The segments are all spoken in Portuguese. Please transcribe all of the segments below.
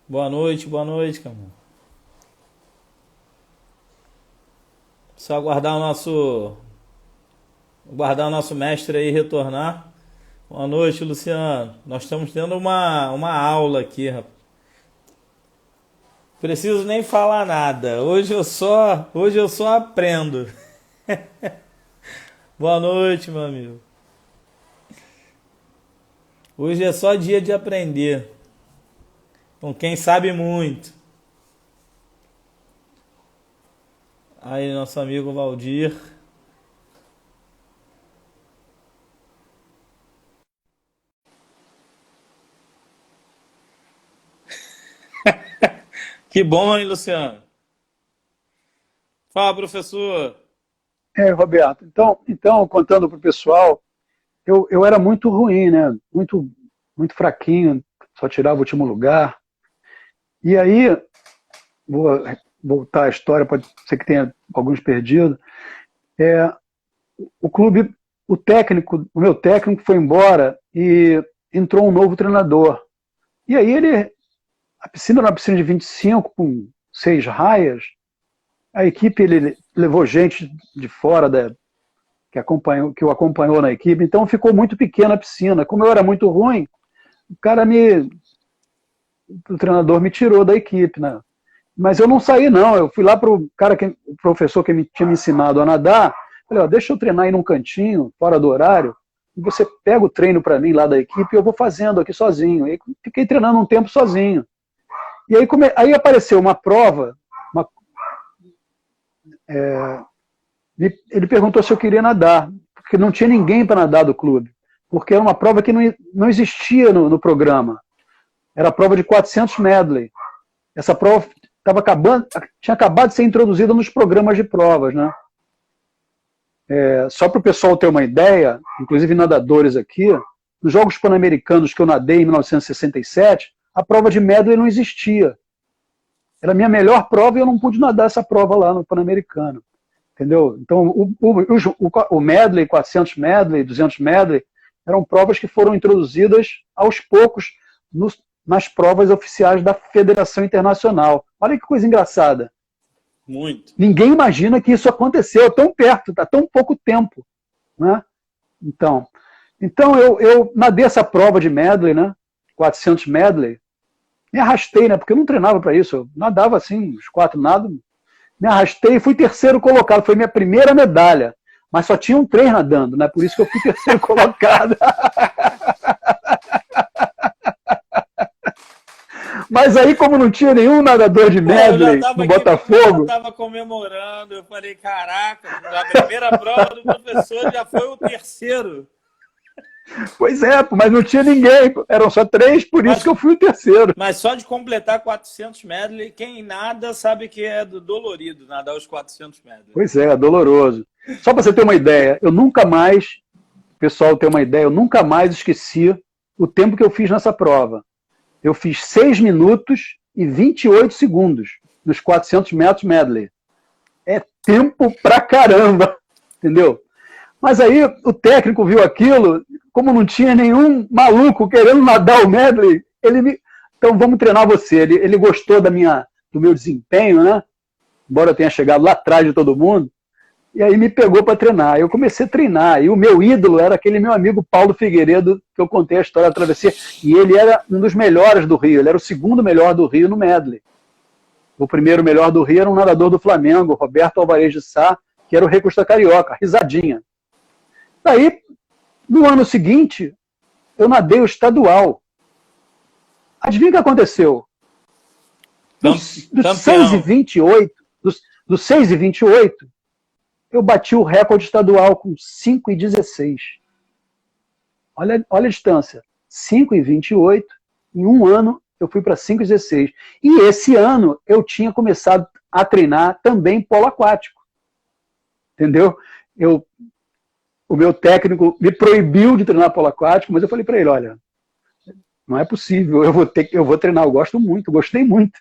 Boa noite, cara. Só aguardar o nosso mestre aí retornar. Boa noite, Luciano. Nós estamos tendo uma aula aqui, rapaz. Preciso nem falar nada. Hoje eu só aprendo. Boa noite, meu amigo. Hoje é só dia de aprender. Com quem sabe muito. Aí, nosso amigo Valdir. Que bom, hein, Luciano? Fala, professor. Roberto, então contando para o pessoal, eu era muito ruim, né? Muito fraquinho, só tirava o último lugar. E aí, vou voltar à história, pode ser que tenha alguns perdidos. É, o clube, o meu técnico foi embora e entrou um novo treinador. E aí a piscina era uma piscina de 25 com 6 raias. A equipe, ele levou gente de fora que o acompanhou na equipe, então ficou muito pequena a piscina. Como eu era muito ruim, o cara o treinador me tirou da equipe, né? Mas eu não saí não, eu fui lá o professor que tinha me ensinado a nadar, falei, ó, deixa eu treinar aí num cantinho, fora do horário, e você pega o treino para mim lá da equipe e eu vou fazendo aqui sozinho. E aí fiquei treinando um tempo sozinho. E aí apareceu uma prova, ele perguntou se eu queria nadar, porque não tinha ninguém para nadar do clube, porque era uma prova que não existia no programa. Era a prova de 400 medley. Essa prova tinha acabado de ser introduzida nos programas de provas, né? Só para o pessoal ter uma ideia, inclusive nadadores aqui, nos Jogos Pan-Americanos que eu nadei em 1967, a prova de medley não existia. Era a minha melhor prova e eu não pude nadar essa prova lá no Pan-Americano. Entendeu? Então, o medley, 400 medley, 200 medley, eram provas que foram introduzidas aos poucos nas provas oficiais da Federação Internacional. Olha que coisa engraçada. Muito. Ninguém imagina que isso aconteceu tão perto, há tão pouco tempo. Né? Então eu nadei essa prova de medley, né? 400 medley, me arrastei, né? Porque eu não treinava para isso, eu nadava assim, os 4 nados, me arrastei e fui terceiro colocado, foi minha primeira medalha, mas só tinham 3 nadando, né? Por isso que eu fui terceiro colocado. Mas aí, como não tinha nenhum nadador de Pô, eu já medley tava no aqui, já Botafogo, tava comemorando. Eu falei, caraca, a primeira prova do professor já foi o terceiro. pois é, mas não tinha ninguém, eram só 3, por isso que Mas, eu fui o terceiro. mas só de completar 400 medley, quem nada sabe que é dolorido nadar os 400 medley. Pois é, doloroso. Só para você ter uma ideia, o pessoal ter uma ideia, eu nunca mais esqueci o tempo que eu fiz nessa prova. Eu fiz 6 minutos e 28 segundos nos 400 metros medley. É tempo pra caramba, entendeu? Mas aí o técnico viu aquilo, como não tinha nenhum maluco querendo nadar o medley, então vamos treinar você. Ele gostou do meu desempenho, né? Embora eu tenha chegado lá atrás de todo mundo, e aí me pegou para treinar. Eu comecei a treinar, e o meu ídolo era aquele meu amigo Paulo Figueiredo, que eu contei a história da travessia, e ele era um dos melhores do Rio, ele era o segundo melhor do Rio no medley. O primeiro melhor do Rio era um nadador do Flamengo, Roberto Alvarez de Sá, que era o recurso da Carioca, risadinha. Daí, no ano seguinte, eu nadei o estadual. Adivinha o que aconteceu? Dos 6 e Campeão. 28, dos 6 e 28, eu bati o recorde estadual com 5 e 16. Olha a distância. 5 e 28, em um ano eu fui para 5 e 16. E esse ano eu tinha começado a treinar também polo aquático. Entendeu? O meu técnico me proibiu de treinar polo aquático, mas eu falei para ele, olha, não é possível, eu vou treinar, eu gosto muito, gostei muito.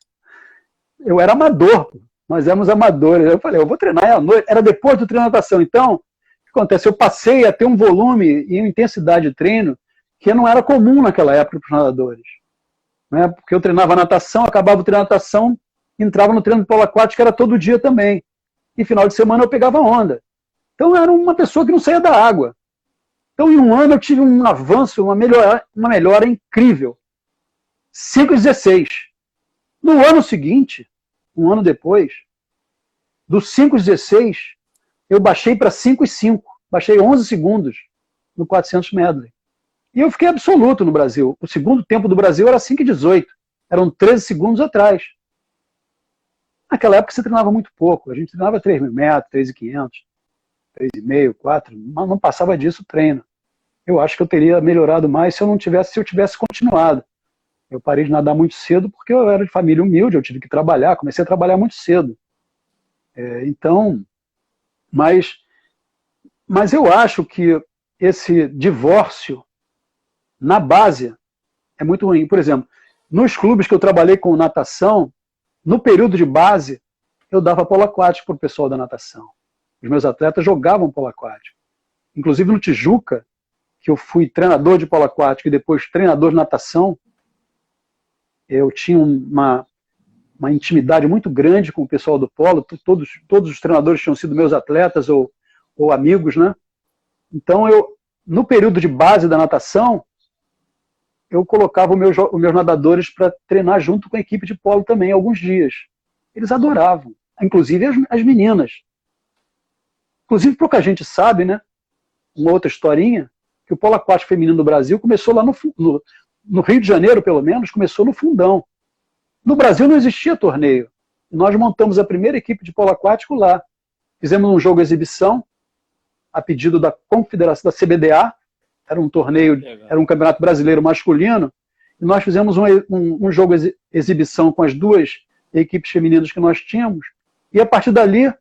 Eu era amador, nós éramos amadores. Eu falei, eu vou treinar à noite. Era depois do treino de natação. Então, o que acontece? Eu passei a ter um volume e uma intensidade de treino que não era comum naquela época para os nadadores. né? Porque eu treinava natação, acabava o treino de natação, entrava no treino de polo aquático, que era todo dia também. E final de semana eu pegava onda. Então eu era uma pessoa que não saía da água. Então em um ano eu tive um avanço, uma melhora incrível. 5,16. No ano seguinte, um ano depois, do 5,16, eu baixei para 5,5. Baixei 11 segundos no 400 medley. E eu fiquei absoluto no Brasil. O segundo tempo do Brasil era 5,18. Eram 13 segundos atrás. Naquela época você treinava muito pouco. A gente treinava 3.000 metros, 3.500, 3,5, 4. Mas não passava disso o treino. Eu acho que eu teria melhorado mais se eu tivesse continuado. Eu parei de nadar muito cedo porque eu era de família humilde, eu tive que trabalhar, comecei a trabalhar muito cedo. Então, mas eu acho que esse divórcio na base é muito ruim. Por exemplo, nos clubes que eu trabalhei com natação, no período de base, eu dava polo aquático para o pessoal da natação. Os meus atletas jogavam polo aquático. Inclusive no Tijuca, que eu fui treinador de polo aquático e depois treinador de natação, eu tinha uma intimidade muito grande com o pessoal do polo, todos os treinadores tinham sido meus atletas ou amigos, né? Então, no período de base da natação, eu colocava os meus nadadores para treinar junto com a equipe de polo também, alguns dias. Eles adoravam, inclusive as meninas. Inclusive, pouca gente sabe, né? Uma outra historinha, que o polo aquático feminino do Brasil começou lá no Rio de Janeiro, pelo menos, começou no Fundão. No Brasil não existia torneio. Nós montamos a primeira equipe de polo aquático lá. Fizemos um jogo exibição, a pedido da Confederação, da CBDA, era um torneio, era um campeonato brasileiro masculino, e nós fizemos um jogo exibição com as duas equipes femininas que nós tínhamos, e a partir dali,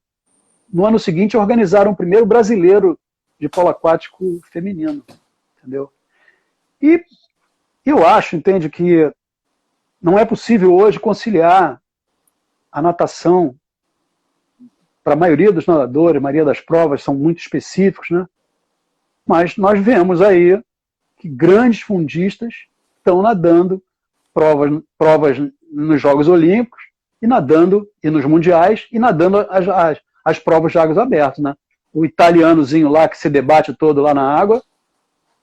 no ano seguinte, organizaram o primeiro brasileiro de polo aquático feminino, entendeu? E eu acho, entende, que não é possível hoje conciliar a natação. Para a maioria dos nadadores, a maioria das provas são muito específicos, né? Mas nós vemos aí que grandes fundistas estão nadando provas nos Jogos Olímpicos e nos Mundiais e nadando as provas de águas abertas, né? O italianozinho lá que se debate todo lá na água,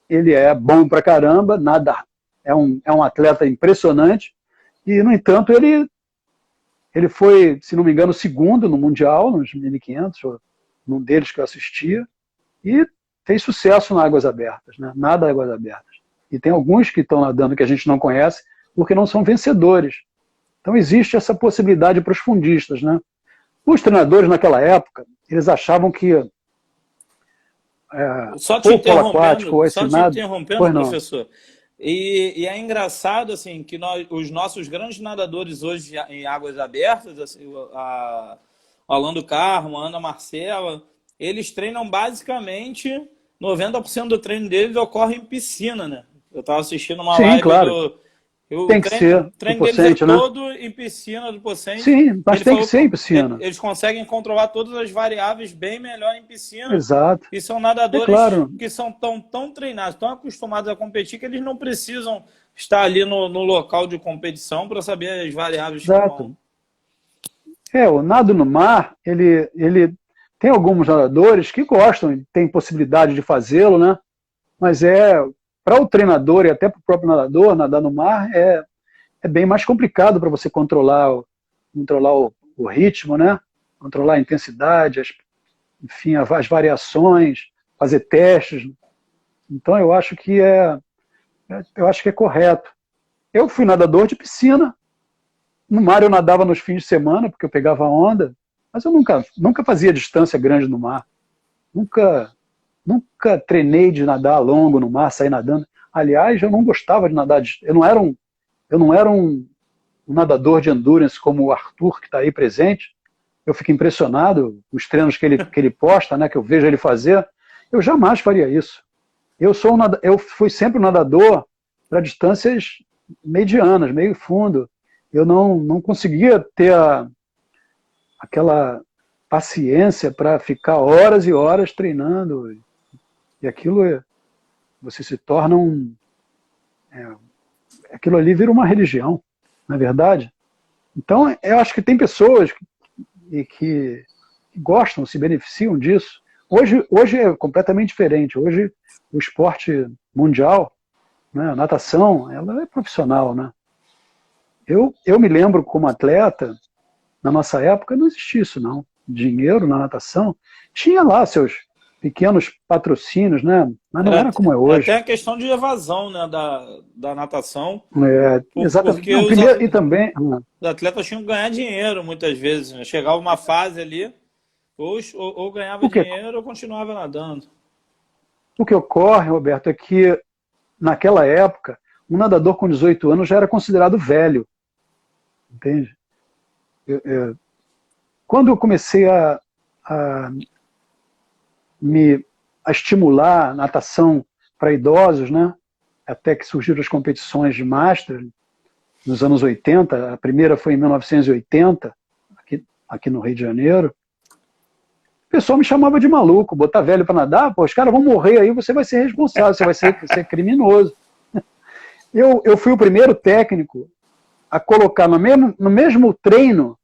ele é bom pra caramba, é um atleta impressionante e, no entanto, ele foi, se não me engano, segundo no Mundial, nos 1.500, num deles que eu assistia, e fez sucesso nas águas abertas, né? Nada águas abertas. E tem alguns que estão nadando que a gente não conhece, porque não são vencedores. Então existe essa possibilidade para os fundistas, né? Os treinadores naquela época, eles achavam que Só te interrompendo, pois não. professor. E é engraçado assim que os nossos grandes nadadores hoje em águas abertas, assim, a Orlando Carmo, a Ana Marcela, eles treinam basicamente 90% do treino deles ocorre em piscina, né? Eu estava assistindo uma live claro. Tem que ser. O treino deles é todo em piscina do Pocente. Sim, mas tem que ser em piscina. Eles conseguem controlar todas as variáveis bem melhor em piscina. Exato. E são nadadores claro. que são tão treinados, tão acostumados a competir, que eles não precisam estar ali no local de competição para saber as variáveis. Exato. O nado no mar, ele tem alguns nadadores que gostam, tem possibilidade de fazê-lo, né? Mas para o treinador e até para o próprio nadador, nadar no mar é bem mais complicado para você controlar o ritmo, né? Controlar a intensidade, enfim, as variações, fazer testes. Então eu acho que é correto. Eu fui nadador de piscina. No mar eu nadava nos fins de semana, porque eu pegava onda, mas eu nunca fazia distância grande no mar. Nunca treinei de nadar longo no mar, sair nadando. Aliás, eu não gostava de nadar. Eu não era um nadador de endurance como o Arthur, que está aí presente. Eu fico impressionado com os treinos que ele posta, né, que eu vejo ele fazer. Eu jamais faria isso. Eu fui sempre um nadador para distâncias medianas, meio fundo. Eu não conseguia ter aquela paciência para ficar horas e horas treinando. E aquilo, você se torna Aquilo ali vira uma religião, não é verdade? Então, eu acho que tem pessoas que gostam, se beneficiam disso. Hoje é completamente diferente. Hoje o esporte mundial, né, a natação, ela é profissional, né? Eu me lembro como atleta, na nossa época não existia isso não. Dinheiro na natação, tinha lá seus pequenos patrocínios, né? Mas não era como é hoje. Até a questão de evasão, né, da natação. Exatamente. Porque Não, primeiro, e também... os atletas tinham que ganhar dinheiro muitas vezes. Né? Chegava uma fase ali, ou ganhava dinheiro ou continuava nadando. O que ocorre, Roberto, é que naquela época, um nadador com 18 anos já era considerado velho. Entende? Quando eu comecei a estimular a natação para idosos, né? Até que surgiram as competições de Master nos anos 80, a primeira foi em 1980, aqui no Rio de Janeiro, o pessoal me chamava de maluco, botar velho para nadar, pô, os caras vão morrer aí, você vai ser responsável, você vai ser criminoso. Eu fui o primeiro técnico a colocar no mesmo treino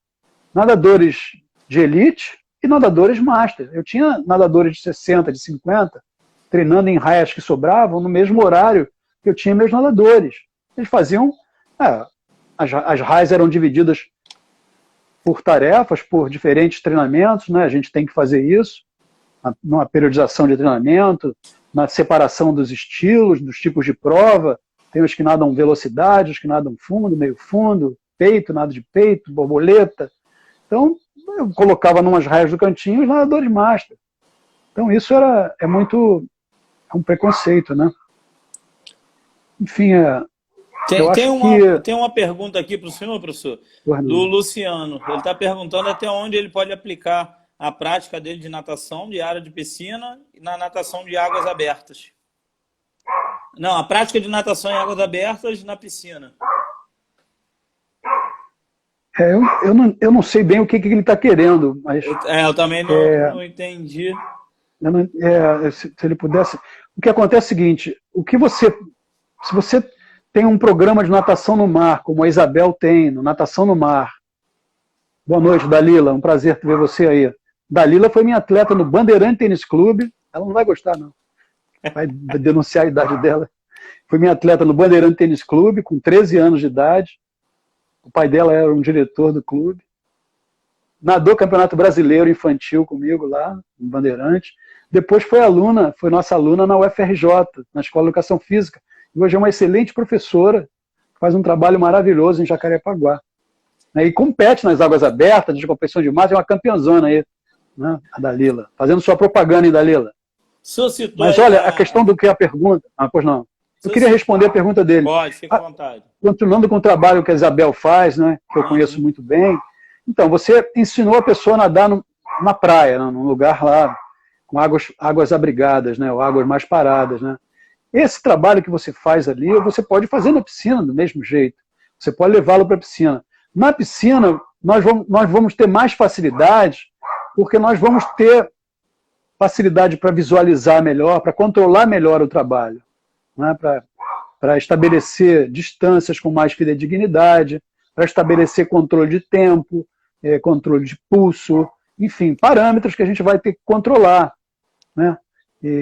nadadores de elite e nadadores master. Eu tinha nadadores de 60, de 50, treinando em raias que sobravam no mesmo horário que eu tinha meus nadadores. Eles faziam... as raias eram divididas por tarefas, por diferentes treinamentos, né? A gente tem que fazer isso, numa periodização de treinamento, na separação dos estilos, dos tipos de prova. Tem os que nadam velocidade, os que nadam fundo, meio fundo, peito, nado de peito, borboleta. Então, eu colocava numas raias do cantinho os nadadores master. Então, isso é um preconceito, né? Enfim, tem uma pergunta aqui para o senhor, professor, do Luciano. Ele está perguntando até onde ele pode aplicar a prática dele de natação de área de piscina e na natação de águas abertas. Não, a prática de natação em águas abertas na piscina. Eu não sei bem o que ele está querendo, mas... Eu também não entendi. Se ele pudesse... O que acontece é o seguinte, se você tem um programa de natação no mar, como a Isabel tem, no Natação no Mar. Boa noite, Dalila, um prazer ver você aí. Dalila foi minha atleta no Bandeirante Tênis Clube, ela não vai gostar não, vai denunciar a idade dela. Foi minha atleta no Bandeirante Tênis Clube, com 13 anos de idade. O pai dela era um diretor do clube. Nadou Campeonato Brasileiro Infantil comigo lá, no Bandeirante. Depois foi nossa aluna na UFRJ, na Escola de Educação Física. E hoje é uma excelente professora, faz um trabalho maravilhoso em Jacarepaguá. E compete nas águas abertas, de competição de massa, é uma campeãzona aí, né, a Dalila. Fazendo sua propaganda, hein, Dalila? Mas olha, a questão do que é a pergunta... pois não. Eu queria responder a pergunta dele. Pode, fica à vontade. Continuando com o trabalho que a Isabel faz, né, que eu conheço muito bem. Então, você ensinou a pessoa a nadar na praia, num lugar lá, com águas abrigadas, né, ou águas mais paradas, né? Esse trabalho que você faz ali, você pode fazer na piscina do mesmo jeito. Você pode levá-lo para a piscina. Na piscina, nós vamos ter mais facilidade, porque nós vamos ter facilidade para visualizar melhor, para controlar melhor o trabalho, né? Para estabelecer distâncias com mais fidedignidade, para estabelecer controle de tempo, controle de pulso, enfim, parâmetros que a gente vai ter que controlar, né?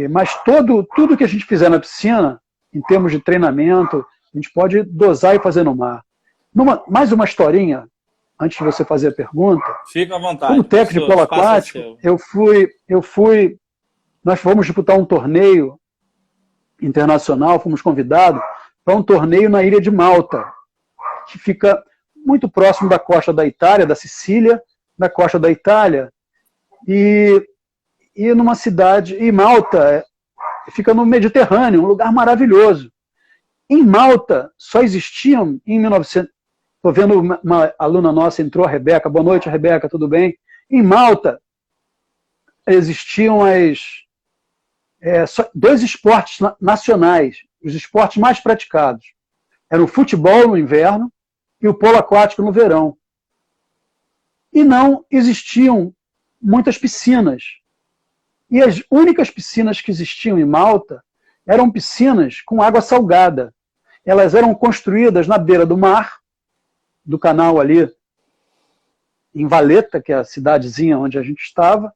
Mas tudo que a gente fizer na piscina, em termos de treinamento, a gente pode dosar e fazer no mar. Mais uma historinha, antes de você fazer a pergunta. Fica à vontade. Como técnico de polo aquático, nós fomos disputar um torneio internacional, fomos convidados para um torneio na ilha de Malta, que fica muito próximo da costa da Itália, da Sicília, da costa da Itália, e numa cidade, e Malta fica no Mediterrâneo, um lugar maravilhoso. Em Malta, só existiam, em 1900, estou vendo uma aluna nossa, entrou, a Rebeca, boa noite, Rebeca, tudo bem? Em Malta, existiam dois esportes nacionais, os esportes mais praticados. Era o futebol no inverno e o polo aquático no verão. E não existiam muitas piscinas. E as únicas piscinas que existiam em Malta eram piscinas com água salgada. elas eram construídas na beira do mar, do canal ali, em Valeta, que é a cidadezinha onde a gente estava.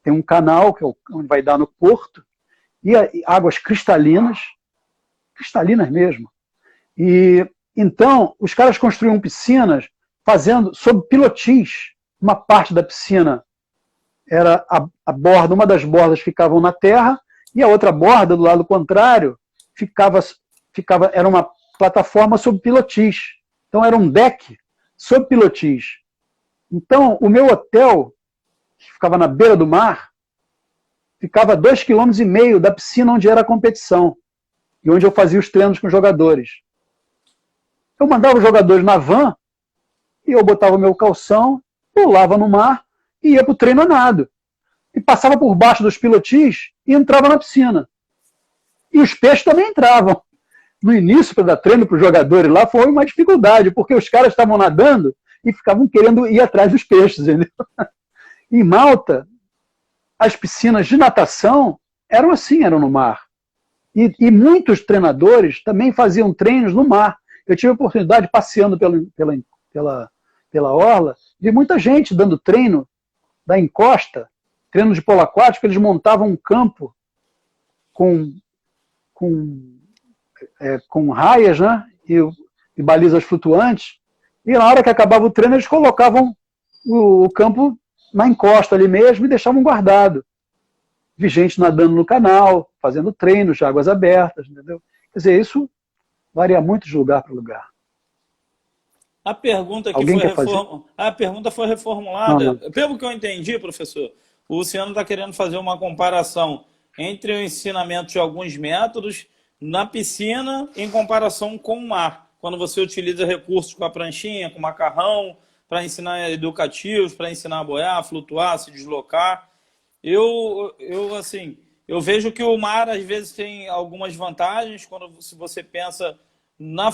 Tem um canal que é onde vai dar no porto, e águas cristalinas mesmo. E então, os caras construíam piscinas fazendo sob pilotis. Uma parte da piscina era a borda, uma das bordas ficavam na terra, e a outra borda, do lado contrário, era uma plataforma sob pilotis. Então era um deck sob pilotis. Então, o meu hotel, que ficava na beira do mar, ficava a 2,5 km da piscina onde era a competição e onde eu fazia os treinos com os jogadores. Eu mandava os jogadores na van e eu botava o meu calção, pulava no mar e ia para o treino a nado. E passava por baixo dos pilotis e entrava na piscina. E os peixes também entravam. No início, para dar treino para os jogadores lá, foi uma dificuldade, porque os caras estavam nadando e ficavam querendo ir atrás dos peixes. Entendeu? Em Malta, as piscinas de natação eram assim, eram no mar. E muitos treinadores também faziam treinos no mar. Eu tive a oportunidade, passeando pela orla, de muita gente dando treino da encosta, treino de polo aquático. Eles montavam um campo com raias, né, e balizas flutuantes, e na hora que acabava o treino eles colocavam o campo na encosta ali mesmo e deixavam guardado. Vi gente nadando no canal, fazendo treinos de águas abertas, entendeu? Quer dizer, isso varia muito de lugar para lugar. A pergunta foi reformulada. Não. Pelo que eu entendi, professor, o Luciano está querendo fazer uma comparação entre o ensinamento de alguns métodos na piscina em comparação com o mar. Quando você utiliza recursos com a pranchinha, com o macarrão, para ensinar educativos, para ensinar a boiar, a flutuar, a se deslocar. Eu vejo que o mar, às vezes, tem algumas vantagens, se você pensa na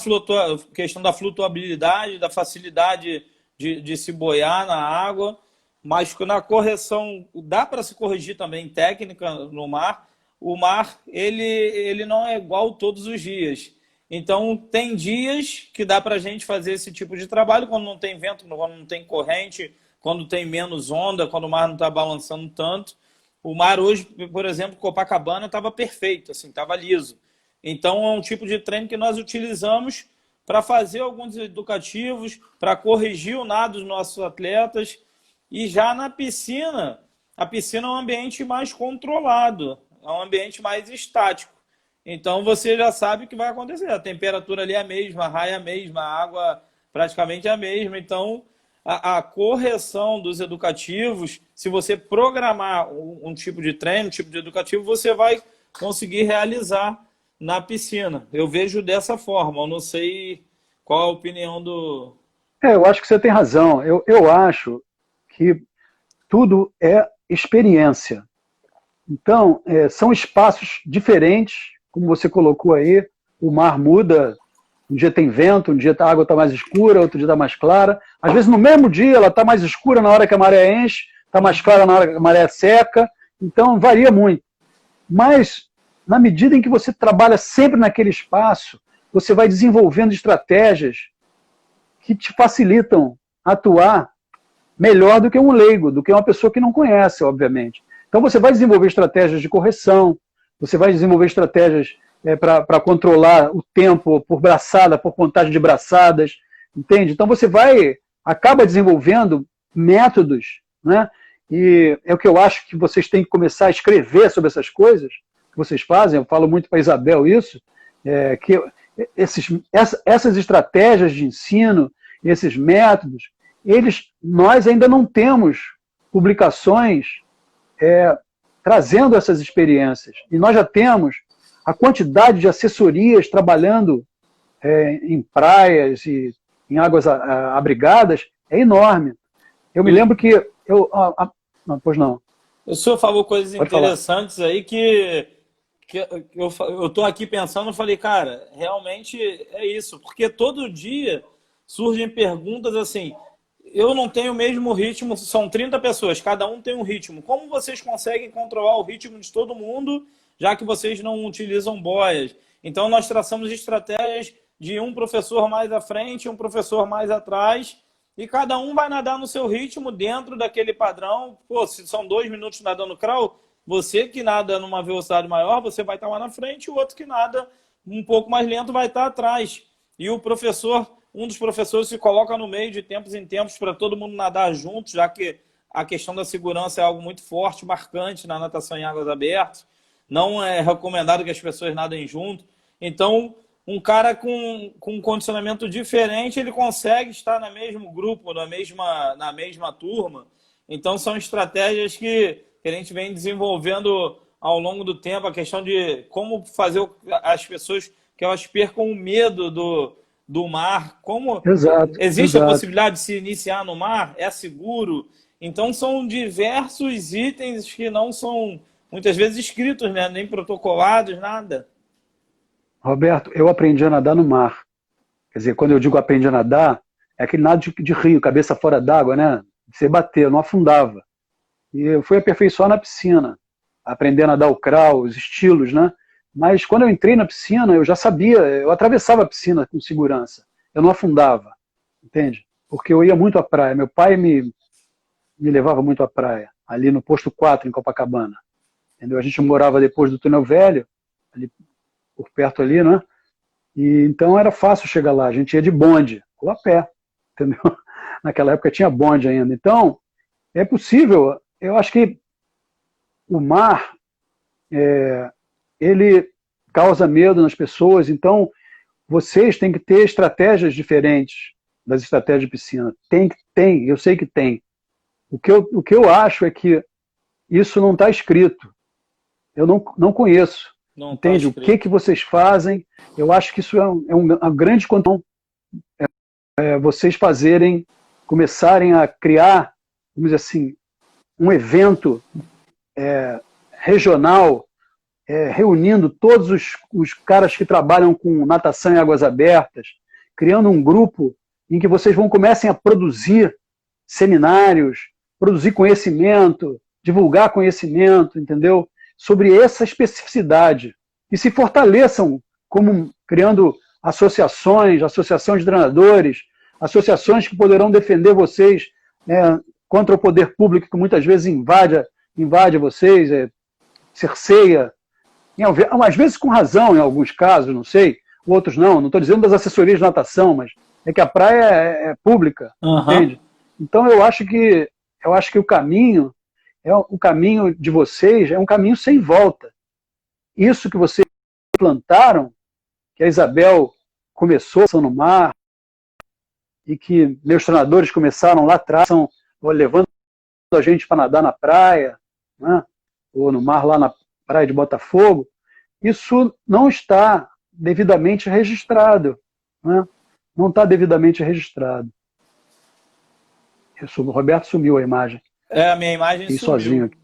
questão da flutuabilidade, da facilidade de se boiar na água, mas na correção, dá para se corrigir também técnica no mar. O mar, ele não é igual todos os dias. Então, tem dias que dá para a gente fazer esse tipo de trabalho, quando não tem vento, quando não tem corrente, quando tem menos onda, quando o mar não está balançando tanto. O mar hoje, por exemplo, Copacabana estava perfeito, assim, estava liso. Então, é um tipo de treino que nós utilizamos para fazer alguns educativos, para corrigir o nado dos nossos atletas. E já na piscina, a piscina é um ambiente mais controlado, é um ambiente mais estático. Então, você já sabe o que vai acontecer. A temperatura ali é a mesma, a raia é a mesma, a água praticamente é a mesma. Então, a correção dos educativos, se você programar um tipo de treino, um tipo de educativo, você vai conseguir realizar na piscina. Eu vejo dessa forma. Eu não sei qual a opinião do... Eu acho que você tem razão. Eu acho que tudo é experiência. Então, são espaços diferentes, como você colocou aí. O mar muda, um dia tem vento, um dia a água está mais escura, outro dia está mais clara. Às vezes, no mesmo dia, ela está mais escura na hora que a maré enche, está mais clara na hora que a maré seca. Então, varia muito. Mas, na medida em que você trabalha sempre naquele espaço, você vai desenvolvendo estratégias que te facilitam atuar melhor do que um leigo, do que uma pessoa que não conhece, obviamente. Então, você vai desenvolver estratégias de correção, você vai desenvolver estratégias para controlar o tempo por braçada, por contagem de braçadas, entende? Então, você acaba desenvolvendo métodos, né? E é o que eu acho que vocês têm que começar a escrever sobre essas coisas que vocês fazem. Eu falo muito para a Isabel isso, que essas estratégias de ensino, esses métodos, nós ainda não temos publicações trazendo essas experiências. E nós já temos a quantidade de assessorias trabalhando em praias e em águas abrigadas é enorme. Eu me lembro que... Não, pois não. O senhor falou coisas interessantes aí que eu estou aqui pensando, eu falei, cara, realmente é isso, porque todo dia surgem perguntas assim, eu não tenho o mesmo ritmo, são 30 pessoas, cada um tem um ritmo. Como vocês conseguem controlar o ritmo de todo mundo, já que vocês não utilizam boias? Então, nós traçamos estratégias de um professor mais à frente, um professor mais atrás, e cada um vai nadar no seu ritmo dentro daquele padrão. Pô, se são 2 minutos nadando crawl, você que nada numa velocidade maior, você vai estar lá na frente, e o outro que nada um pouco mais lento vai estar atrás. E o professor, um dos professores se coloca no meio de tempos em tempos para todo mundo nadar junto, já que a questão da segurança é algo muito forte, marcante na natação em águas abertas. Não é recomendado que as pessoas nadem junto. Então, um cara com um condicionamento diferente, ele consegue estar no mesmo grupo, na mesma turma. Então, são estratégias que a gente vem desenvolvendo ao longo do tempo, a questão de como fazer as pessoas que elas percam o medo do mar. Como existe a possibilidade de se iniciar no mar? É seguro? Então, são diversos itens que não são, muitas vezes, escritos, né? Nem protocolados, nada. Roberto, eu aprendi a nadar no mar. Quer dizer, quando eu digo aprendi a nadar, é aquele nado de rio, cabeça fora d'água, né? Você bater, eu não afundava. E eu fui aperfeiçoar na piscina, aprender a nadar o crawl, os estilos, né? Mas quando eu entrei na piscina, eu já sabia, eu atravessava a piscina com segurança. Eu não afundava, entende? Porque eu ia muito à praia. Meu pai me levava muito à praia, ali no posto 4, em Copacabana. Entendeu? A gente morava depois do Túnel Velho, ali por perto ali, né? E então era fácil chegar lá. A gente ia de bonde, ou a pé, entendeu? Naquela época tinha bonde ainda. Então, é possível. Eu acho que o mar, ele causa medo nas pessoas. Então, vocês têm que ter estratégias diferentes das estratégias de piscina. Tem, eu sei que tem. O que eu acho é que isso não está escrito. Eu não conheço. Não entende? O que vocês fazem? Eu acho que isso é uma grande condição. Vocês começarem a criar, vamos dizer assim, um evento regional, reunindo todos os caras que trabalham com natação em águas abertas, criando um grupo em que vocês comecem a produzir seminários, produzir conhecimento, divulgar conhecimento, entendeu? Sobre essa especificidade. E se fortaleçam como criando associações de treinadores, associações que poderão defender vocês contra o poder público que muitas vezes invade vocês, cerceia, às vezes com razão em alguns casos, não sei, outros não estou dizendo das assessorias de natação, mas é que a praia é pública, entende? Então eu acho que o caminho de vocês é um caminho sem volta. Isso que vocês plantaram, que a Isabel começou no mar, e que meus treinadores começaram lá atrás, levando a gente para nadar na praia, né? Ou no mar lá na praia de Botafogo, isso não está devidamente registrado. Né? Não está devidamente registrado. O Roberto sumiu a imagem. A minha imagem sumiu. Sozinho aqui.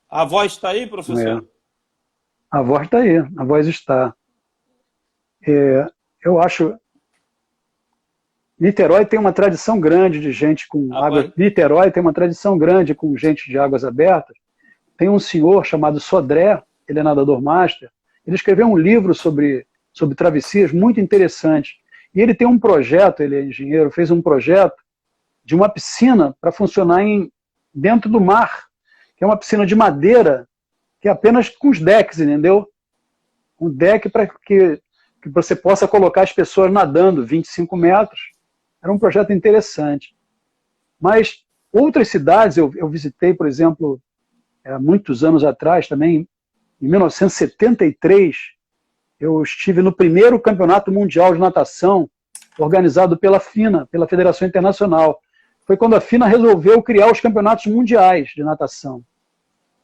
A voz está aí, professor? A voz está aí, a voz está. Eu acho... Niterói tem uma tradição grande de gente com águas... Niterói tem uma tradição grande com gente de águas abertas. Tem um senhor chamado Sodré, ele é nadador master, ele escreveu um livro sobre travessias muito interessante. E ele tem um projeto, ele é engenheiro, fez um projeto de uma piscina para funcionar dentro do mar, que é uma piscina de madeira, que é apenas com os decks, entendeu? Um deck para que você possa colocar as pessoas nadando 25 metros. Era um projeto interessante. Mas outras cidades, eu visitei, por exemplo, há muitos anos atrás também, em 1973, eu estive no primeiro campeonato mundial de natação organizado pela FINA, pela Federação Internacional. Foi quando a FINA resolveu criar os campeonatos mundiais de natação.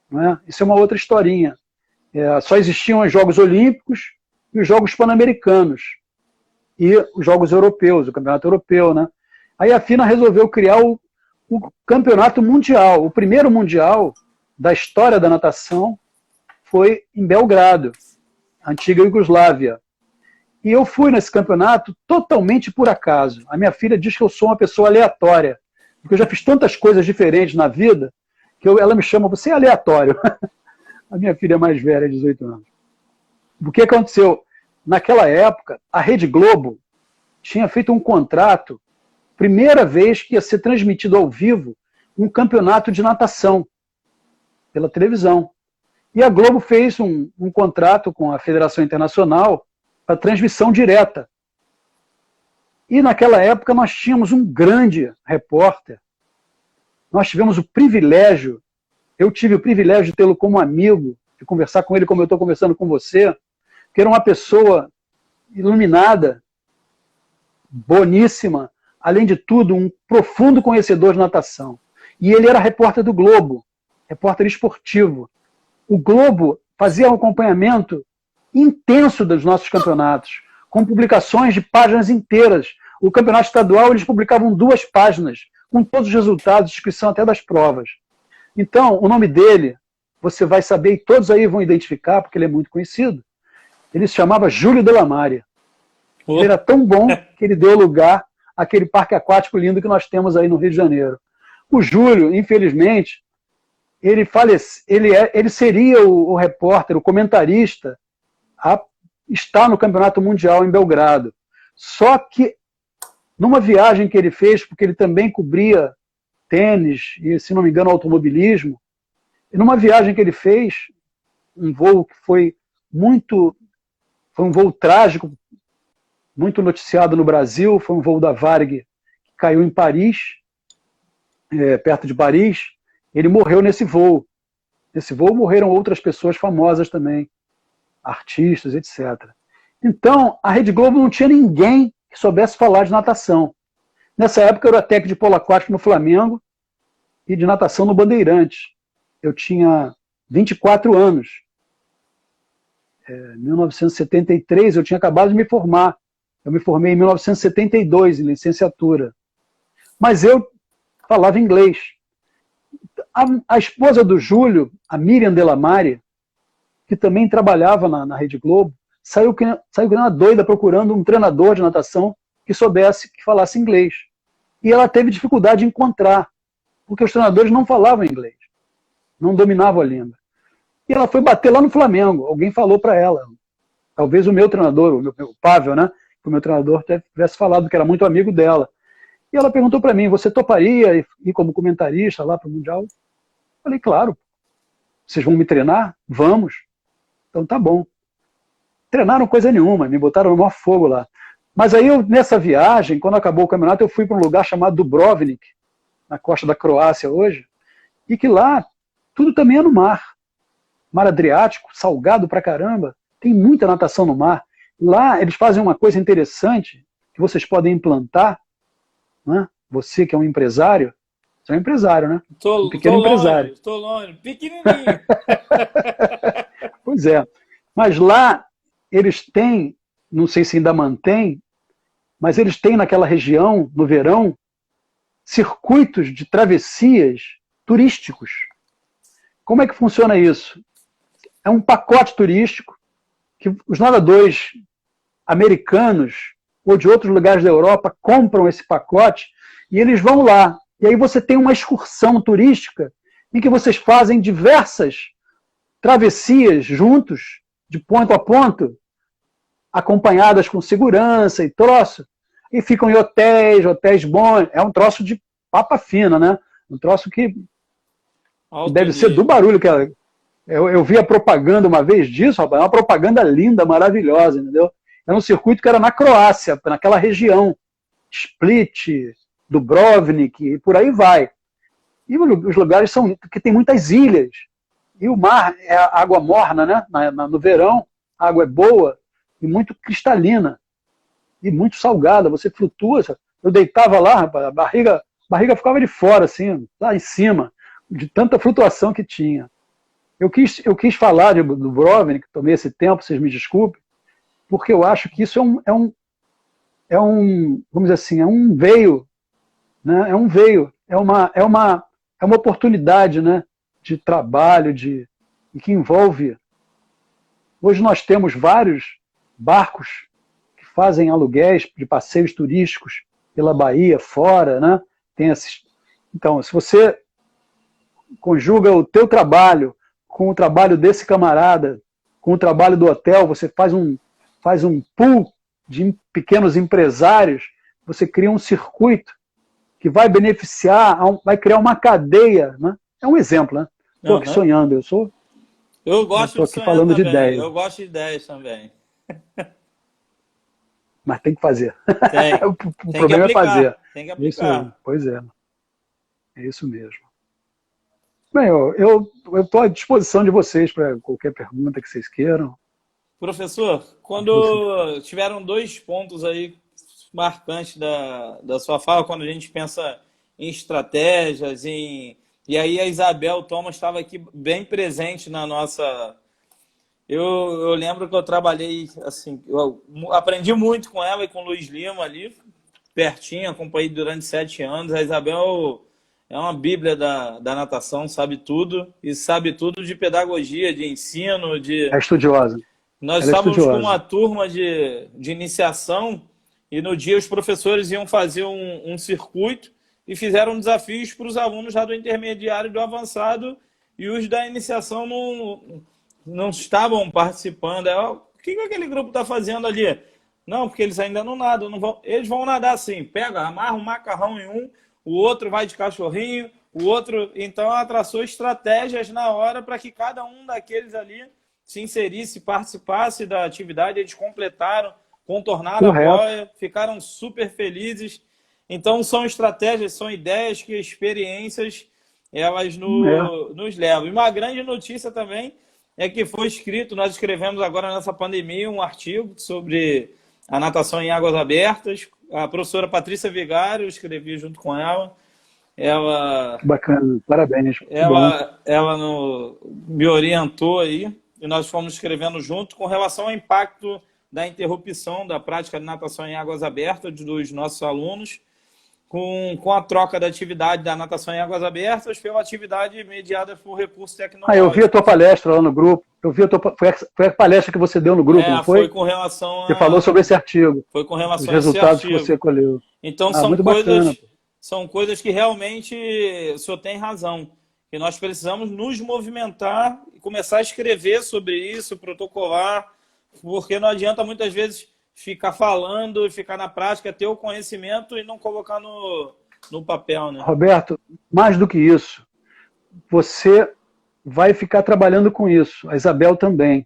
Não é? Isso é uma outra historinha. Só existiam os Jogos Olímpicos e os Jogos Pan-Americanos. E os Jogos Europeus, o Campeonato Europeu. Né? Aí a FINA resolveu criar o Campeonato Mundial. O primeiro Mundial da história da natação foi em Belgrado, a antiga Iugoslávia. E eu fui nesse campeonato totalmente por acaso. A minha filha diz que eu sou uma pessoa aleatória, porque eu já fiz tantas coisas diferentes na vida, que ela me chama, você é aleatório. A minha filha mais velha, 18 anos. O que aconteceu? naquela época, a Rede Globo tinha feito um contrato, primeira vez que ia ser transmitido ao vivo um campeonato de natação pela televisão. E a Globo fez um contrato com a Federação Internacional para transmissão direta. E naquela época nós tínhamos um grande repórter. Nós tivemos o privilégio, eu tive o privilégio de tê-lo como amigo, de conversar com ele como eu estou conversando com você, que era uma pessoa iluminada, boníssima, além de tudo, um profundo conhecedor de natação. E ele era repórter do Globo, repórter esportivo. O Globo fazia um acompanhamento intenso dos nossos campeonatos, com publicações de páginas inteiras. O campeonato estadual, eles publicavam 2 páginas, com todos os resultados, descrição até das provas. Então, o nome dele, você vai saber, e todos aí vão identificar, porque ele é muito conhecido, ele se chamava Júlio Delamária. Ele era tão bom que ele deu lugar àquele parque aquático lindo que nós temos aí no Rio de Janeiro. O Júlio, infelizmente, ele seria o repórter, o comentarista a estar no Campeonato Mundial em Belgrado. Só que, numa viagem que ele fez, porque ele também cobria tênis e, se não me engano, automobilismo, e numa viagem que ele fez, um voo que foi um voo trágico, muito noticiado no Brasil, foi um voo da Varig que caiu em Paris, perto de Paris. Ele morreu nesse voo. Nesse voo morreram outras pessoas famosas também, artistas, etc. Então, a Rede Globo não tinha ninguém que soubesse falar de natação. Nessa época, eu era técnico de polo aquático no Flamengo e de natação no Bandeirantes. Eu tinha 24 anos. Em 1973, eu tinha acabado de me formar. Eu me formei em 1972, em licenciatura. Mas eu falava inglês. A esposa do Júlio, a Miriam Delamária, que também trabalhava na Rede Globo, saiu que uma doida procurando um treinador de natação que soubesse, que falasse inglês. E ela teve dificuldade de encontrar, porque os treinadores não falavam inglês, não dominavam a língua. E ela foi bater lá no Flamengo. Alguém falou para ela, talvez o meu treinador, o Pavel, né? Que o meu treinador tivesse falado, que era muito amigo dela. E ela perguntou para mim, você toparia ir como comentarista lá para o Mundial? Eu falei, claro. Vocês vão me treinar? Vamos. Então tá bom. Treinaram coisa nenhuma, me botaram no maior fogo lá. Mas aí, nessa viagem, quando acabou o campeonato, eu fui para um lugar chamado Dubrovnik, na costa da Croácia hoje, e que lá tudo também é no mar. Mar Adriático, salgado pra caramba, tem muita natação no mar. Lá eles fazem uma coisa interessante, que vocês podem implantar, né? Você que é um empresário, você é um empresário, né? Um pequeno empresário. Estou longe, pequenininho. Pois é. Mas lá eles têm, não sei se ainda mantém, mas eles têm naquela região, no verão, circuitos de travessias turísticos. Como é que funciona isso? É um pacote turístico que os nadadores americanos ou de outros lugares da Europa compram esse pacote e eles vão lá. E aí você tem uma excursão turística em que vocês fazem diversas travessias juntos, de ponto a ponto, acompanhadas com segurança e troço, e ficam em hotéis bons. É um troço de papa fina, né? Um troço que deve ser do barulho que é. Eu vi a propaganda uma vez disso, rapaz, uma propaganda linda, maravilhosa, entendeu? Era um circuito que era na Croácia, naquela região, Split, Dubrovnik, e por aí vai. E os lugares são que tem muitas ilhas. E o mar é água morna, né? No verão, a água é boa e muito cristalina. E muito salgada, você flutua. Eu deitava lá, rapaz, a barriga ficava de fora, assim, lá em cima, de tanta flutuação que tinha. Eu quis falar do Dubrovnik, tomei esse tempo, vocês me desculpem, porque eu acho que isso é um vamos dizer assim, é um veio, né? É uma oportunidade, né? De trabalho, e que envolve. Hoje nós temos vários barcos que fazem aluguéis de passeios turísticos pela Bahia, fora, né? Tem esses. Então, se você conjuga o teu trabalho com o trabalho desse camarada, com o trabalho do hotel, você faz faz um pool de pequenos empresários, você cria um circuito que vai beneficiar, vai criar uma cadeia, né? É um exemplo, né? Estou aqui sonhando, Eu gosto de aqui sonhar falando também. de ideias. Eu gosto de ideias também. Mas tem que fazer. Tem. O Tem problema é fazer. Tem que aplicar. Pois é. É isso mesmo. Bem, eu estou à disposição de vocês para qualquer pergunta que vocês queiram. Professor, quando tiveram 2 pontos aí marcantes da sua fala, quando a gente pensa em estratégias, e aí a Isabel Thomas estava aqui bem presente na nossa... Eu lembro que eu trabalhei, assim, eu aprendi muito com ela e com o Luiz Lima ali, pertinho, acompanhei durante 7 anos. A Isabel é uma bíblia da natação, sabe tudo, e sabe tudo de pedagogia, de ensino, de... É estudiosa. Nós estávamos com uma turma de iniciação e no dia os professores iam fazer um circuito e fizeram desafios para os alunos já do intermediário e do avançado, e os da iniciação não estavam participando. O que aquele grupo está fazendo ali? Não, porque eles ainda não nadam. Não vão, eles vão nadar assim, amarra um macarrão em um, o outro vai de cachorrinho, o outro... Então ela traçou estratégias na hora para que cada um daqueles ali se inserisse, participasse da atividade. Eles completaram, contornaram a boia, ficaram super felizes. Então são estratégias, são ideias que experiências elas nos levam. E uma grande notícia também é que foi escrito, nós escrevemos agora nessa pandemia um artigo sobre a natação em águas abertas. A professora Patrícia Vigário, eu escrevi junto com ela. Bacana, parabéns. Ela me orientou aí, e nós fomos escrevendo junto com relação ao impacto da interrupção da prática de natação em águas abertas dos nossos alunos, com a troca da atividade da natação em águas abertas pela atividade mediada por recurso tecnológico. Eu vi a tua palestra lá no grupo. Foi a palestra que você deu no grupo, não foi? Foi com relação a... Você falou sobre esse artigo. Foi com relação a esse artigo. Os resultados que você colheu. Então são coisas que realmente o senhor tem razão. Que nós precisamos nos movimentar e começar a escrever sobre isso, protocolar, porque não adianta muitas vezes ficar falando e ficar na prática, ter o conhecimento e não colocar no papel, né? Roberto, mais do que isso, você vai ficar trabalhando com isso, a Isabel também.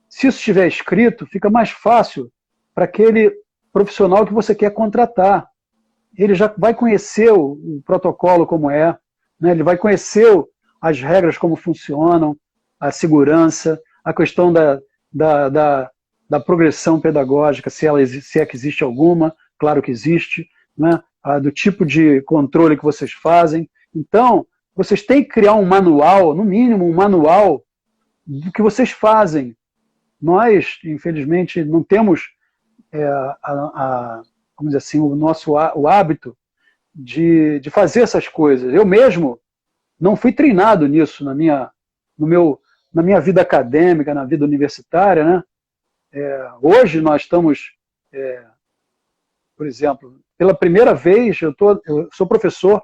Se isso estiver escrito, fica mais fácil para aquele profissional que você quer contratar. Ele já vai conhecer o protocolo como é, né? Ele vai conhecer as regras como funcionam, a segurança, a questão da progressão pedagógica, se é que existe alguma, claro que existe, né? Do tipo de controle que vocês fazem. Então, vocês têm que criar um manual, no mínimo um manual do que vocês fazem. Nós, infelizmente, não temos, vamos dizer assim, o hábito de fazer essas coisas. Eu mesmo não fui treinado nisso na minha vida acadêmica, na vida universitária, né? Hoje nós estamos, por exemplo, pela primeira vez, eu sou professor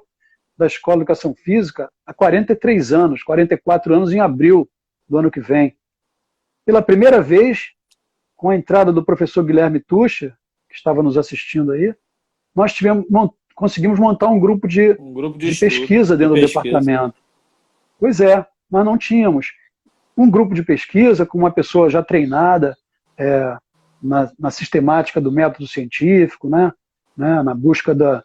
da Escola de Educação Física há 43 anos, 44 anos em abril do ano que vem. Pela primeira vez, com a entrada do professor Guilherme Tucha, que estava nos assistindo aí, nós conseguimos montar um grupo de pesquisa dentro do departamento. Pois é, mas não tínhamos um grupo de pesquisa com uma pessoa já treinada na sistemática do método científico, né, na busca da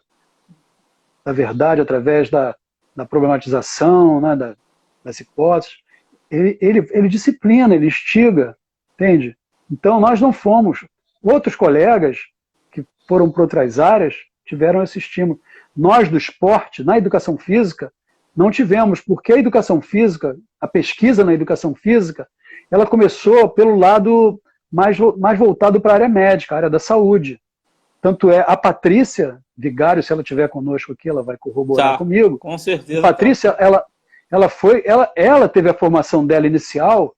verdade através da problematização, né, das hipóteses. Ele disciplina, ele instiga, entende? Então nós não fomos. Outros colegas que foram para outras áreas tiveram esse estímulo. Nós do esporte, na educação física, não tivemos, porque a educação física, a pesquisa na educação física, ela começou pelo lado mais voltado para a área médica, a área da saúde. Tanto é a Patrícia Vigário, se ela estiver conosco aqui, ela vai corroborar comigo. Com certeza. A Patrícia, ela teve a formação dela inicial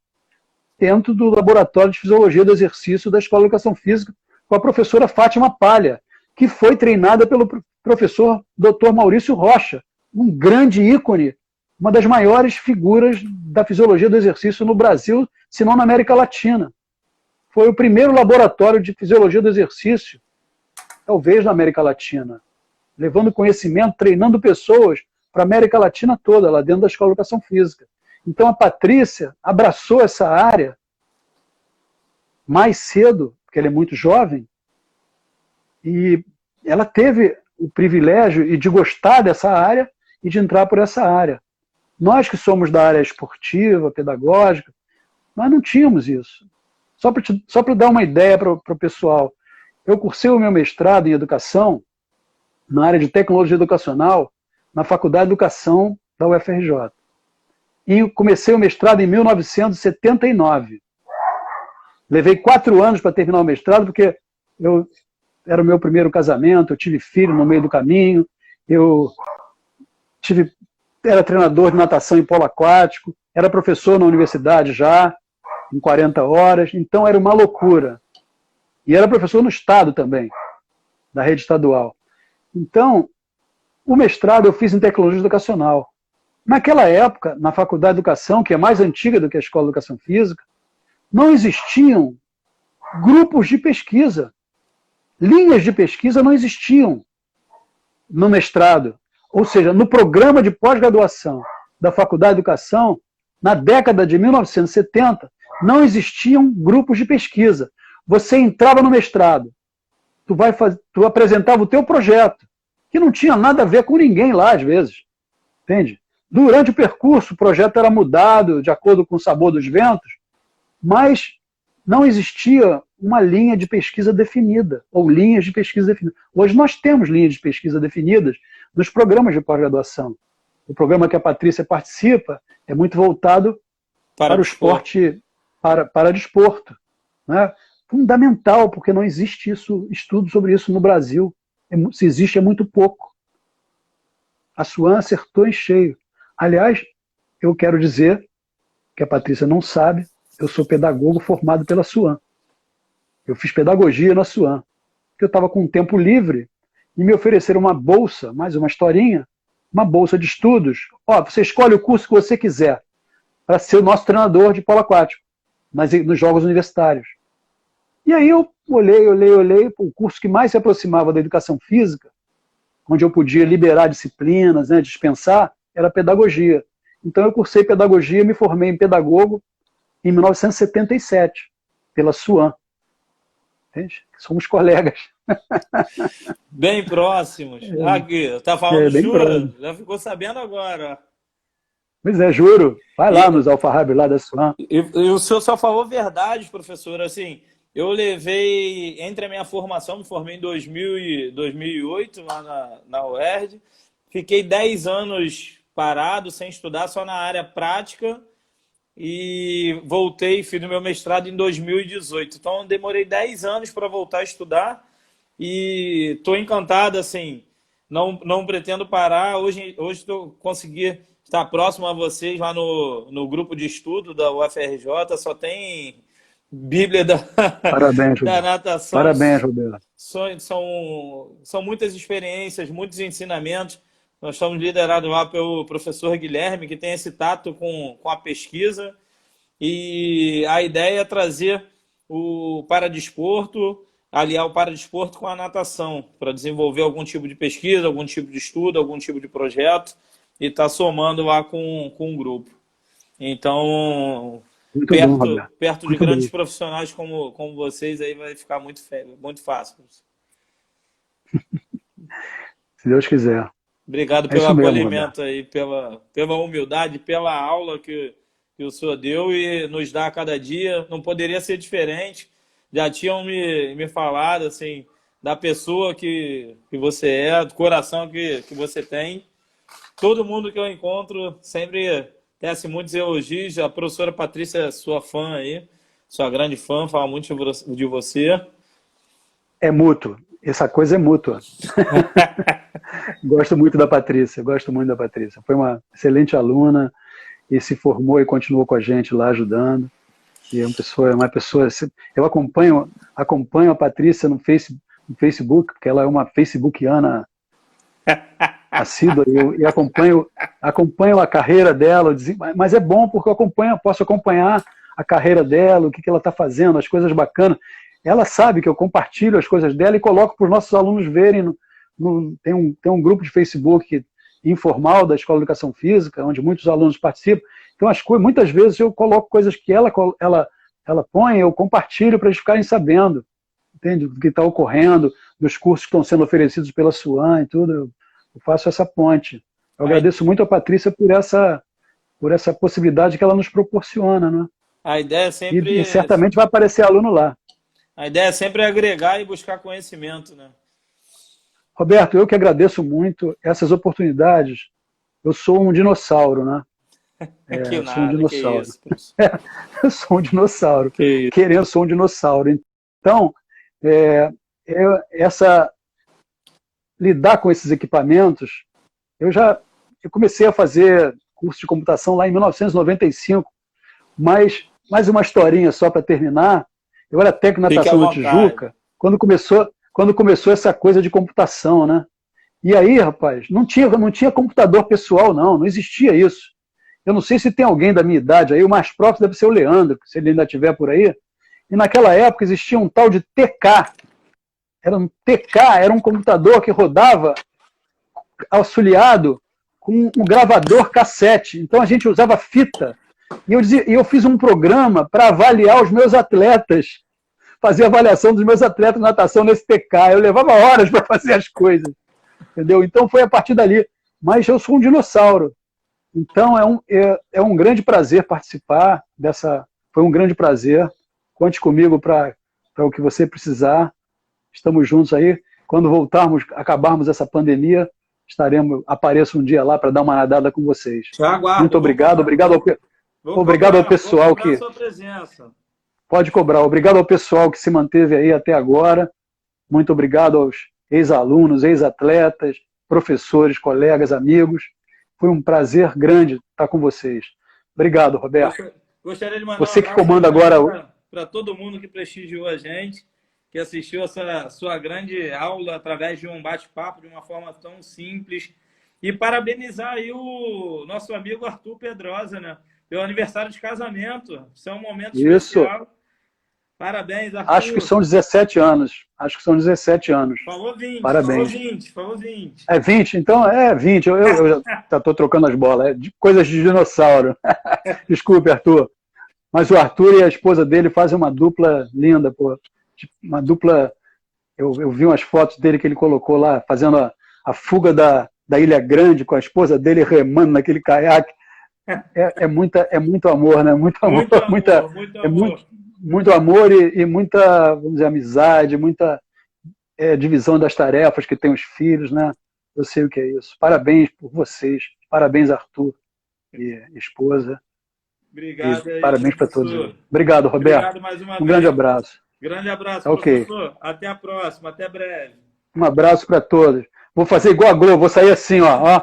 dentro do Laboratório de Fisiologia do Exercício da Escola de Educação Física, com a professora Fátima Palha, que foi treinada pelo professor Dr. Maurício Rocha, um grande ícone, uma das maiores figuras da fisiologia do exercício no Brasil, se não na América Latina. foi o primeiro laboratório de fisiologia do exercício, talvez na América Latina, levando conhecimento, treinando pessoas para a América Latina toda, lá dentro da Escola de Educação Física. Então a Patrícia abraçou essa área mais cedo, porque ela é muito jovem, e ela teve o privilégio de gostar dessa área e de entrar por essa área. Nós que somos da área esportiva, pedagógica, nós não tínhamos isso. Só para dar uma ideia para o pessoal, eu cursei o meu mestrado em educação na área de tecnologia educacional na Faculdade de Educação da UFRJ. E comecei o mestrado em 1979. Levei 4 anos para terminar o mestrado, porque era o meu primeiro casamento, eu tive filho no meio do caminho, era treinador de natação em polo aquático, era professor na universidade já, em 40 horas, então era uma loucura. E era professor no estado também, da rede estadual. Então, o mestrado eu fiz em tecnologia educacional. Naquela época, na Faculdade de Educação, que é mais antiga do que a Escola de Educação Física, não existiam grupos de pesquisa. Linhas de pesquisa não existiam no mestrado. Ou seja, no programa de pós-graduação da Faculdade de Educação, na década de 1970, não existiam grupos de pesquisa. Você entrava no mestrado, tu apresentava o teu projeto, que não tinha nada a ver com ninguém lá, às vezes. Entende? Durante o percurso, o projeto era mudado de acordo com o sabor dos ventos, mas não existia uma linha de pesquisa definida, ou linhas de pesquisa definidas. Hoje nós temos linhas de pesquisa definidas nos programas de pós-graduação. O programa que a Patrícia participa é muito voltado para o esporte, para desporto. Né? Fundamental, porque não existe estudo sobre isso no Brasil. Se existe, é muito pouco. A Suan acertou em cheio. Aliás, eu quero dizer, que a Patrícia não sabe, eu sou pedagogo formado pela Suan. Eu fiz pedagogia na Suan. Porque eu estava com um tempo livre e me ofereceram uma bolsa, mais uma historinha, uma bolsa de estudos. Você escolhe o curso que você quiser para ser o nosso treinador de polo aquático nos Jogos Universitários. E aí eu olhei, o curso que mais se aproximava da educação física, onde eu podia liberar disciplinas, né, dispensar, era pedagogia. Então eu cursei pedagogia e me formei em pedagogo em 1977, pela Suan. Entende? Somos colegas. Bem próximos. Aqui, tá falando Jura? Próximo. Já ficou sabendo agora. Pois é, juro. Vai lá nos alfarrábios lá da Suan. E o senhor só falou verdade, professor. Assim, eu levei, entre a minha formação, me formei em 2008, lá na UERJ. Fiquei 10 anos parado, sem estudar, só na área prática. E voltei, fiz o meu mestrado em 2018. Então, demorei 10 anos para voltar a estudar. E estou encantado, assim, não pretendo parar. Hoje consegui estar próximo a vocês lá no grupo de estudo da UFRJ. Só tem Bíblia Parabéns, da natação. Parabéns, Roberto. São muitas experiências, muitos ensinamentos. Nós estamos liderados lá pelo professor Guilherme, que tem esse tato com a pesquisa. E a ideia é trazer o paradesporto, aliar o paradesporto com a natação, para desenvolver algum tipo de pesquisa, algum tipo de estudo, algum tipo de projeto, e estar somando lá com o grupo. Então, perto de grandes profissionais como vocês, aí vai ficar muito fácil. Se Deus quiser. Obrigado pelo acolhimento aí, pela humildade, pela aula que o senhor deu e nos dá a cada dia. Não poderia ser diferente. Já tinham me falado assim, da pessoa que você é, do coração que você tem. Todo mundo que eu encontro sempre tece muitos elogios. A professora Patrícia é sua fã aí, sua grande fã, fala muito de você. É mútuo. Essa coisa é mútua. Gosto muito da Patrícia. Foi uma excelente aluna e se formou e continuou com a gente lá ajudando. E é uma pessoa. Eu acompanho a Patrícia no Facebook, porque ela é uma facebookiana assídua, e acompanho a carreira dela. Mas é bom porque eu posso acompanhar a carreira dela, o que ela está fazendo, as coisas bacanas. Ela sabe que eu compartilho as coisas dela e coloco para os nossos alunos verem. Tem um grupo de Facebook informal da Escola de Educação Física, onde muitos alunos participam. Então, muitas vezes eu coloco coisas que ela põe, eu compartilho para eles ficarem sabendo, entende? Do que está ocorrendo, dos cursos que estão sendo oferecidos pela SUAM e tudo. Eu faço essa ponte. Eu agradeço muito a Patrícia por essa possibilidade que ela nos proporciona, né? A ideia é sempre... E certamente vai aparecer aluno lá. A ideia é sempre agregar e buscar conhecimento, né? Roberto, eu que agradeço muito essas oportunidades. Eu sou um dinossauro, né? Que sou um dinossauro. Que isso, eu sou um dinossauro. Que Sou um dinossauro. Então, lidar com esses equipamentos, eu comecei a fazer curso de computação lá em 1995, mas mais uma historinha só para terminar. Eu era técnico de natação na Tijuca, quando começou essa coisa de computação, né? E aí, rapaz, não tinha computador pessoal, não existia isso. Eu não sei se tem alguém da minha idade aí, o mais próximo deve ser o Leandro, se ele ainda estiver por aí. E naquela época existia um tal de TK. Era um computador que rodava auxiliado com um gravador cassete. Então a gente usava fita. E eu fiz um programa para avaliar os meus atletas, fazer avaliação dos meus atletas de natação nesse TK. Eu levava horas para fazer as coisas, entendeu? Então foi a partir dali. Mas eu sou um dinossauro. Então é um grande prazer participar dessa. Foi um grande prazer. Conte comigo para o que você precisar. Estamos juntos aí. Quando acabarmos essa pandemia, apareço um dia lá para dar uma nadada com vocês. Muito obrigado. Obrigado ao pessoal que... Sua presença. Pode cobrar. Obrigado ao pessoal que se manteve aí até agora. Muito obrigado aos ex-alunos, ex-atletas, professores, colegas, amigos. Foi um prazer grande estar com vocês. Obrigado, Roberto. Gostaria de mandar você que comanda agora para todo mundo que prestigiou a gente, que assistiu essa sua grande aula através de um bate-papo de uma forma tão simples. E parabenizar aí o nosso amigo Arthur Pedrosa, né? Pelo aniversário de casamento. Isso é um momento especial. Parabéns, Arthur. Acho que são 17 anos. Falou 20. Parabéns. Falou 20. É 20? Então é 20. Eu já estou trocando as bolas. Coisas de dinossauro. Desculpe, Arthur. Mas o Arthur e a esposa dele fazem uma dupla linda, pô. Uma dupla... Eu vi umas fotos dele que ele colocou lá, fazendo a fuga da Ilha Grande, com a esposa dele remando naquele caiaque. É muito amor, né? Muito amor. Muito amor e muita, vamos dizer, amizade, muita divisão das tarefas que tem os filhos, né? Eu sei o que é isso. Parabéns por vocês. Parabéns, Arthur e esposa. Obrigado. E parabéns para todos. Obrigado, Roberto. Obrigado mais uma vez. Grande abraço. Grande abraço, okay. Professor. Até a próxima. Até breve. Um abraço para todos. Vou fazer igual a Globo. Vou sair assim, ó.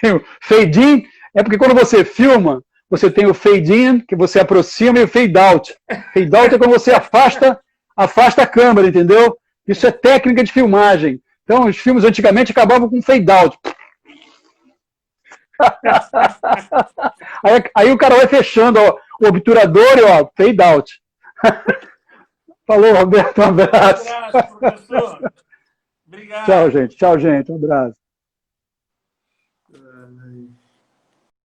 Tem o fade in. É porque quando você filma, você tem o fade in, que você aproxima, e o fade out. Fade out é quando você afasta a câmera, entendeu? Isso é técnica de filmagem. Então, os filmes antigamente acabavam com fade out. Aí o cara vai fechando o obturador e ó, fade out. Falou, Roberto, um abraço. Um abraço, professor. Obrigado. Tchau, gente. Um abraço.